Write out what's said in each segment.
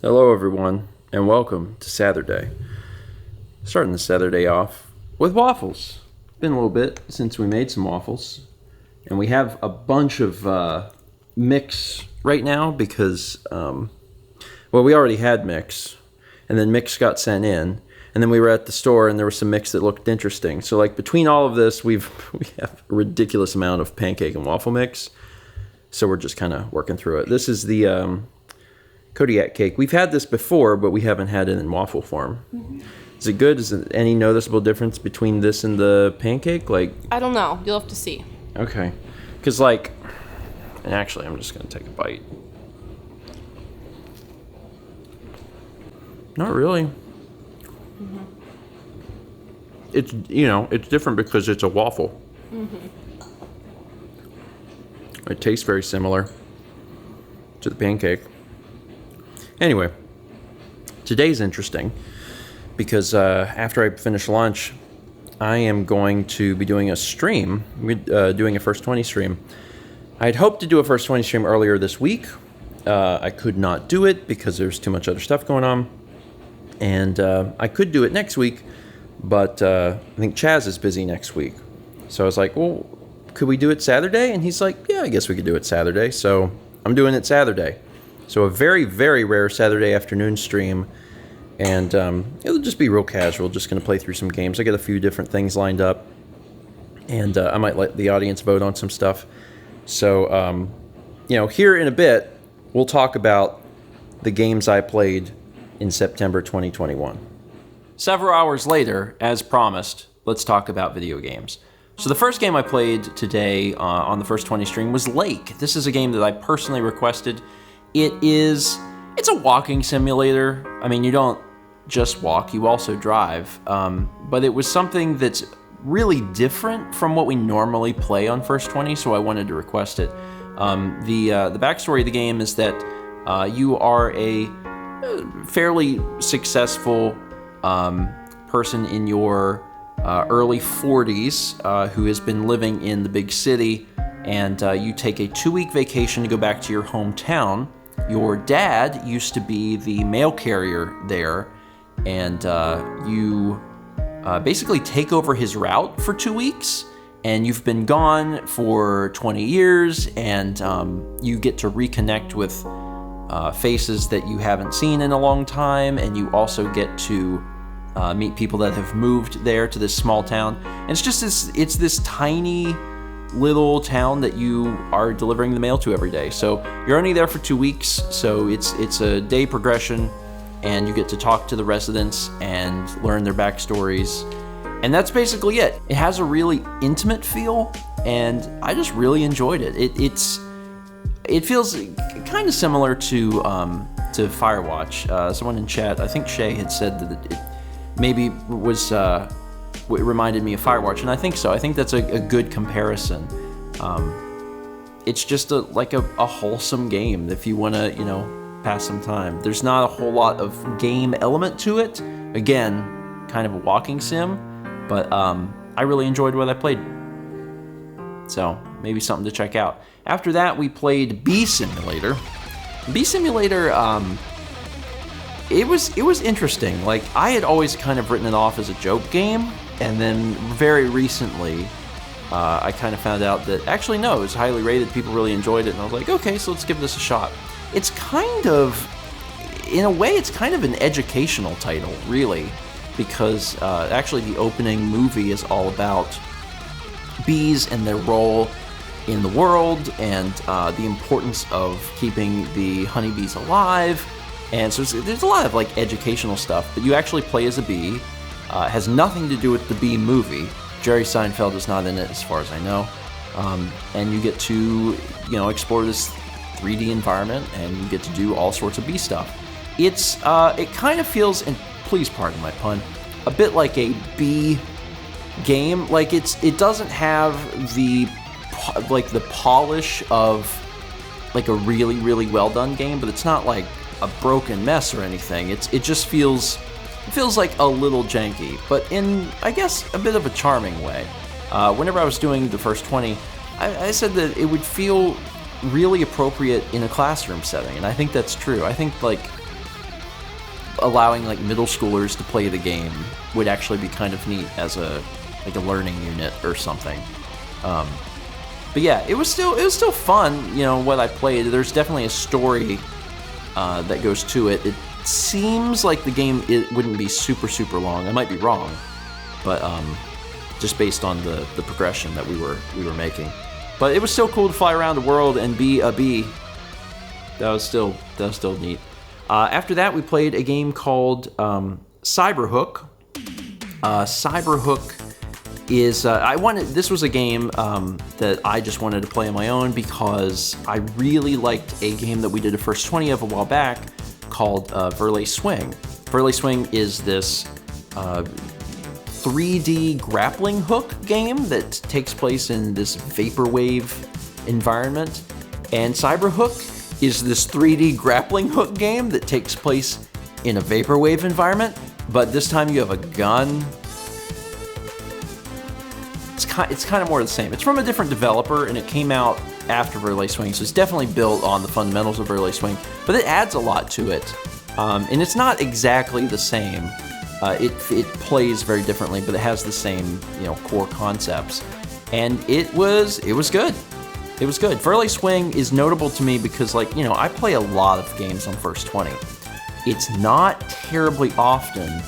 Hello everyone, and welcome to Saturday. Starting the Saturday off with waffles. Been a little bit since we made some waffles, and we have a bunch of mix right now because, we already had mix, and then mix got sent in, and then we were at the store and there was some mix that looked interesting. So like between all of this, we have a ridiculous amount of pancake and waffle mix, so we're just kind of working through it. This is the Kodiak cake. We've had this before, but we haven't had it in waffle form. Mm-hmm. Is it good? Is there any noticeable difference between this and the pancake? I don't know. You'll have to see. Okay. Because, and actually, I'm just going to take a bite. Not really. Mm-hmm. It's different because it's a waffle. Mm-hmm. It tastes very similar to the pancake. Anyway, today's interesting because after I finish lunch, I am going to be doing a stream, doing a First 20 stream. I had hoped to do a First 20 stream earlier this week. I could not do it because there's too much other stuff going on. And I could do it next week, but I think Chaz is busy next week. So I was like, well, could we do it Saturday? And he's like, yeah, I guess we could do it Saturday. So I'm doing it Saturday. So a very, very rare Saturday afternoon stream, and it'll just be real casual, just going to play through some games. I got a few different things lined up, and I might let the audience vote on some stuff. So, here in a bit, we'll talk about the games I played in September 2021. Several hours later, as promised, let's talk about video games. So the first game I played today on the First 20 stream was Lake. This is a game that I personally requested. It's a walking simulator. I mean, you don't just walk, you also drive. But it was something that's really different from what we normally play on First 20, so I wanted to request it. The backstory of the game is that you are a fairly successful person in your early 40s who has been living in the big city, and you take a 2-week vacation to go back to your hometown. Your dad used to be the mail carrier there, and you basically take over his route for 2 weeks, and you've been gone for 20 years, and you get to reconnect with faces that you haven't seen in a long time, and you also get to meet people that have moved there to this small town. And it's just this tiny little town that you are delivering the mail to every day. So you're only there for 2 weeks, so it's a day progression, and you get to talk to the residents and learn their backstories, and that's basically it. It has a really intimate feel, and I just really enjoyed it. It feels kind of similar to Firewatch. Someone in chat, I think Shay, had said that it maybe was it reminded me of Firewatch, and I think so. I think that's a good comparison. It's just a wholesome game if you want to, pass some time. There's not a whole lot of game element to it. Again, kind of a walking sim, but I really enjoyed what I played. So maybe something to check out. After that, we played Bee Simulator. Bee Simulator, it was interesting. I had always kind of written it off as a joke game, and then very recently, I kind of found out that actually no, it was highly rated. People really enjoyed it, and I was like, okay, so let's give this a shot. It's kind of, in a way, it's kind of an educational title, really, because actually the opening movie is all about bees and their role in the world, and the importance of keeping the honeybees alive. And so there's a lot of educational stuff, but you actually play as a bee. It has nothing to do with the Bee movie. Jerry Seinfeld is not in it, as far as I know. And you get to, explore this 3D environment, and you get to do all sorts of bee stuff. It kind of feels, and please pardon my pun, a bit like a bee game. It doesn't have the polish of a really, really well done game, but it's not like a broken mess or anything. It just feels like a little janky, but in, I guess, a bit of a charming way. Whenever I was doing the First 20, I said that it would feel really appropriate in a classroom setting, and I think that's true. I think allowing like middle schoolers to play the game would actually be kind of neat as a learning unit or something. But yeah, it was still fun, what I played. There's definitely a story that goes to it. It seems like the game it wouldn't be super long. I might be wrong, but just based on the progression that we were making. But it was still cool to fly around the world and be a bee. That was still neat. After that, we played a game called Cyberhook. Cyberhook is this was a game that I just wanted to play on my own because I really liked a game that we did a first 20 of a while back called Verlay Swing. Verlay Swing is this 3D grappling hook game that takes place in this vaporwave environment, and Cyberhook is this 3D grappling hook game that takes place in a vaporwave environment, but this time you have a gun. It's kind of more the same. It's from a different developer, and it came out after Verlay Swing, so it's definitely built on the fundamentals of Verlay Swing, but it adds a lot to it. And it's not exactly the same. It plays very differently, but it has the same core concepts. And it was good. It was good. Verlay Swing is notable to me because I play a lot of games on First 20. It's not terribly often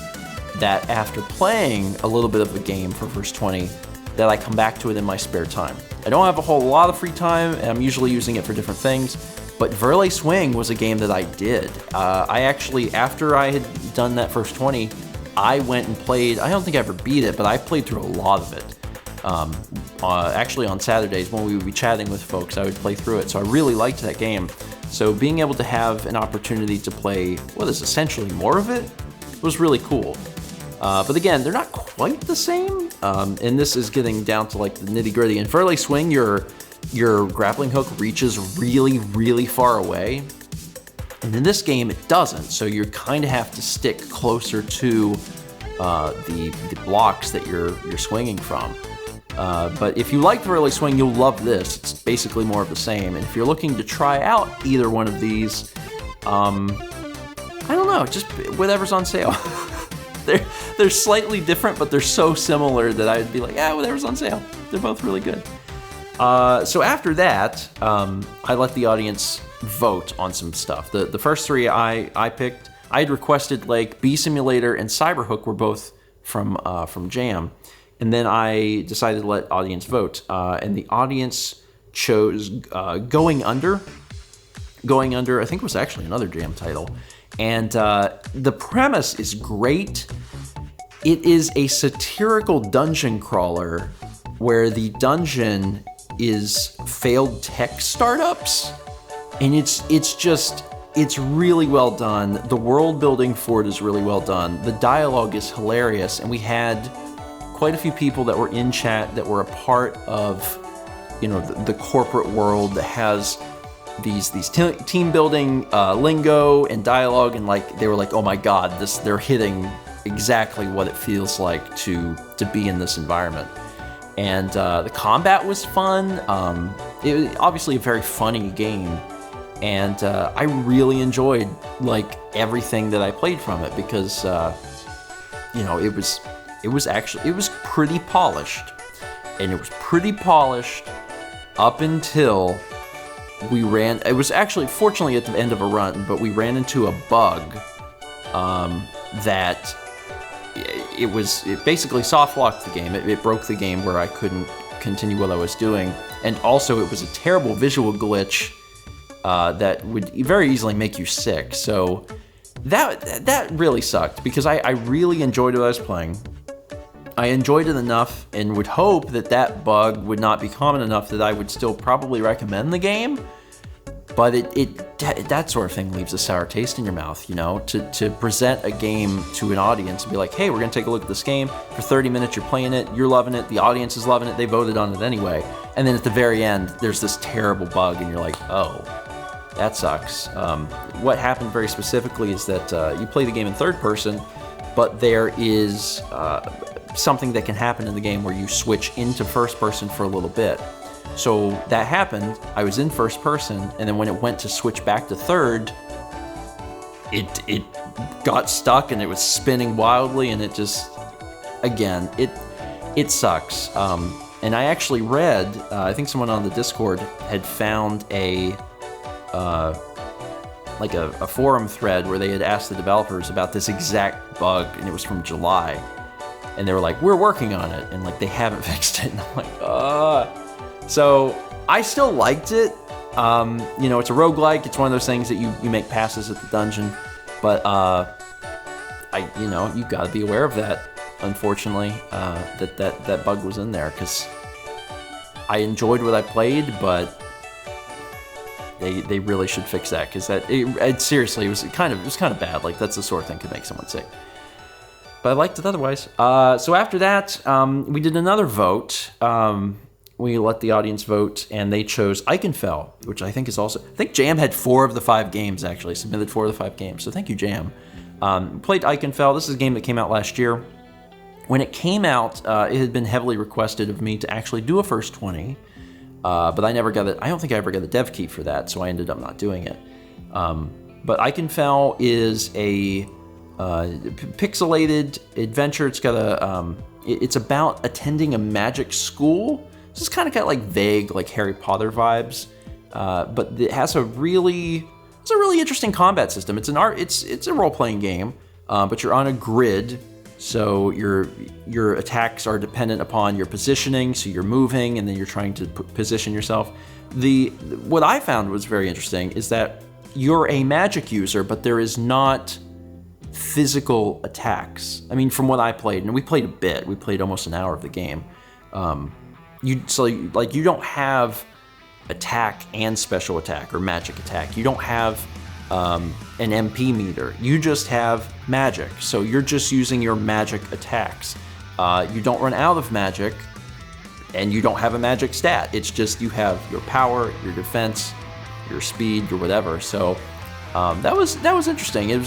that after playing a little bit of a game for First 20 that I come back to it in my spare time. I don't have a whole lot of free time, and I'm usually using it for different things, but Verlay Swing was a game that I did. I actually, after I had done that First 20, I went and played. I don't think I ever beat it, but I played through a lot of it. Actually on Saturdays when we would be chatting with folks, I would play through it, so I really liked that game. So being able to have an opportunity to play what is essentially more of it was really cool. But again, they're not quite the same, and this is getting down to the nitty-gritty. In Verlay Swing, your grappling hook reaches really far away, and in this game it doesn't, so you kind of have to stick closer to the blocks that you're swinging from. But if you like Verlay Swing, you'll love this. It's basically more of the same. And if you're looking to try out either one of these, I don't know, just whatever's on sale. They're slightly different, but they're so similar that I'd be like, whatever's on sale. They're both really good. So after that, I let the audience vote on some stuff. The first three I picked, I had requested Bee Simulator and Cyberhook were both from Jam. And then I decided to let audience vote. And the audience chose Going Under. Going Under, I think, was actually another Jam title. And the premise is great. It is a satirical dungeon crawler where the dungeon is failed tech startups. And it's really well done. The world building for it is really well done. The dialogue is hilarious. And we had quite a few people that were in chat that were a part of, the corporate world that has these team building lingo and dialogue, and they were like, oh my god, they're hitting exactly what it feels like to be in this environment. And the combat was fun. It was obviously a very funny game, and I really enjoyed everything that I played from it because it was pretty polished, and it was pretty polished up until we ran. It was actually fortunately at the end of a run, but we ran into a bug that it basically soft locked the game. It broke the game where I couldn't continue what I was doing, and also it was a terrible visual glitch that would very easily make you sick. So that really sucked because I really enjoyed what I was playing. I enjoyed it enough and would hope that bug would not be common enough that I would still probably recommend the game. But that sort of thing leaves a sour taste in your mouth, to present a game to an audience and be like, hey, we're going to take a look at this game. For 30 minutes, you're playing it, you're loving it, the audience is loving it, they voted on it anyway. And then at the very end, there's this terrible bug, and you're like, oh, that sucks. What happened very specifically is that you play the game in third person, but there is something that can happen in the game where you switch into first person for a little bit. So that happened, I was in first person, and then when it went to switch back to third, it got stuck and it was spinning wildly, and it just, again, it sucks. And I actually read, I think someone on the Discord had found a forum thread where they had asked the developers about this exact bug, and it was from July. And they were like, we're working on it, and like they haven't fixed it. And I'm like, So I still liked it. It's a roguelike. It's one of those things that you make passes at the dungeon, but you gotta be aware of that. Unfortunately, that bug was in there, because I enjoyed what I played, but they really should fix that, because seriously, it was kind of bad. Like, that's the sort of thing that could make someone sick. But I liked it otherwise. So after that, we did another vote. We let the audience vote, and they chose Ikenfell, which I think is also... I think Jam had 4 of the 5 games, actually. Submitted 4 of the 5 games. So thank you, Jam. Played Ikenfell. This is a game that came out last year. When it came out, it had been heavily requested of me to actually do a first 20. But I never got it. I don't think I ever got the dev key for that, so I ended up not doing it. But Ikenfell is a pixelated adventure. It's got it's about attending a magic school. This is kind of got like vague, like Harry Potter vibes, but it has a really interesting combat system. It's a role-playing game, but you're on a grid, so your attacks are dependent upon your positioning. So you're moving, and then you're trying to position yourself. What I found was very interesting is that you're a magic user, but there is not physical attacks. I mean, from what I played, and we played a bit, we played almost an hour of the game. You don't have attack and special attack or magic attack. You don't have an MP meter. You just have magic. So you're just using your magic attacks. You don't run out of magic, and you don't have a magic stat. It's just you have your power, your defense, your speed, or whatever. So that was interesting. It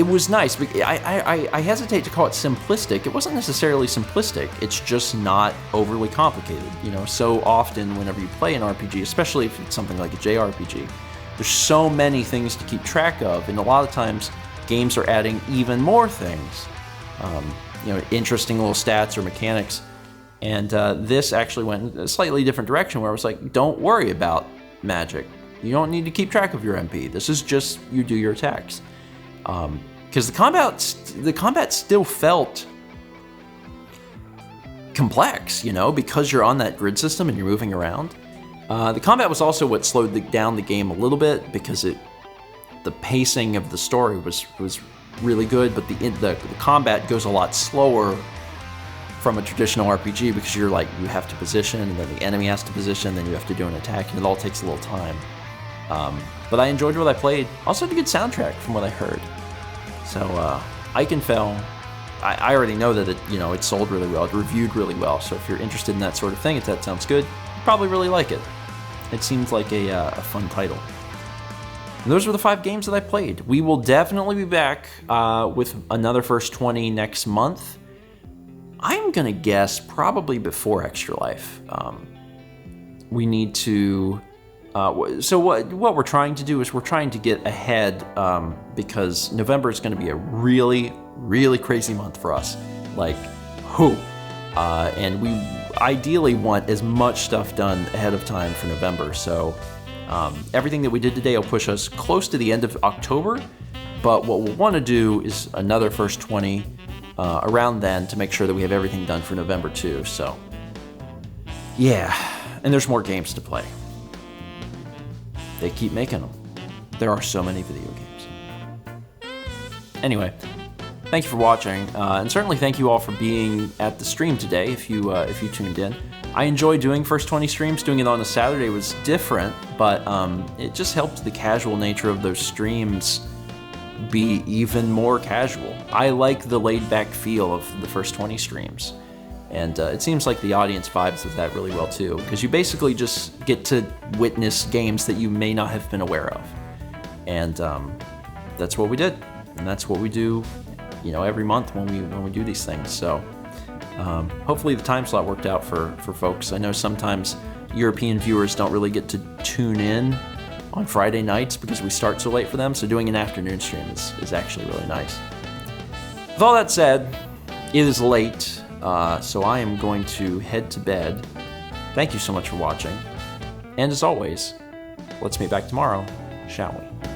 was nice. I hesitate to call it simplistic. It wasn't necessarily simplistic. It's just not overly complicated. So often whenever you play an RPG, especially if it's something like a JRPG, there's so many things to keep track of, and a lot of times games are adding even more things. Interesting little stats or mechanics. And this actually went in a slightly different direction, where I was like, don't worry about magic. You don't need to keep track of your MP. This is just you do your attacks. Because the combat still felt complex, because you're on that grid system and you're moving around. The combat was also what slowed down the game a little bit, because the pacing of the story was really good, but the combat goes a lot slower from a traditional RPG, because you have to position, and then the enemy has to position, then you have to do an attack, and it all takes a little time. But I enjoyed what I played. Also had a good soundtrack from what I heard. So Ikenfell, I already know that it sold really well, it reviewed really well. So if you're interested in that sort of thing, if that sounds good, you'll probably really like it. It seems like a fun title. And those were the 5 games that I played. We will definitely be back with another First 20 next month. I'm gonna guess probably before Extra Life. We need to... So what we're trying to do is we're trying to get ahead, because November is going to be a really, really crazy month for us. And we ideally want as much stuff done ahead of time for November. So everything that we did today will push us close to the end of October. But what we'll want to do is another First 20 around then, to make sure that we have everything done for November too. So yeah, and there's more games to play. They keep making them. There are so many video games. Anyway, thank you for watching, and certainly thank you all for being at the stream today. If you tuned in, I enjoy doing First 20 streams. Doing it on a Saturday was different, but it just helped the casual nature of those streams be even more casual. I like the laid-back feel of the First 20 streams. And it seems like the audience vibes with that really well too, because you basically just get to witness games that you may not have been aware of. And that's what we did. And that's what we do, every month when we do these things. So hopefully the time slot worked out for folks. I know sometimes European viewers don't really get to tune in on Friday nights because we start so late for them. So doing an afternoon stream is actually really nice. With all that said, it is late, so I am going to head to bed. Thank you so much for watching. And as always, let's meet back tomorrow, shall we?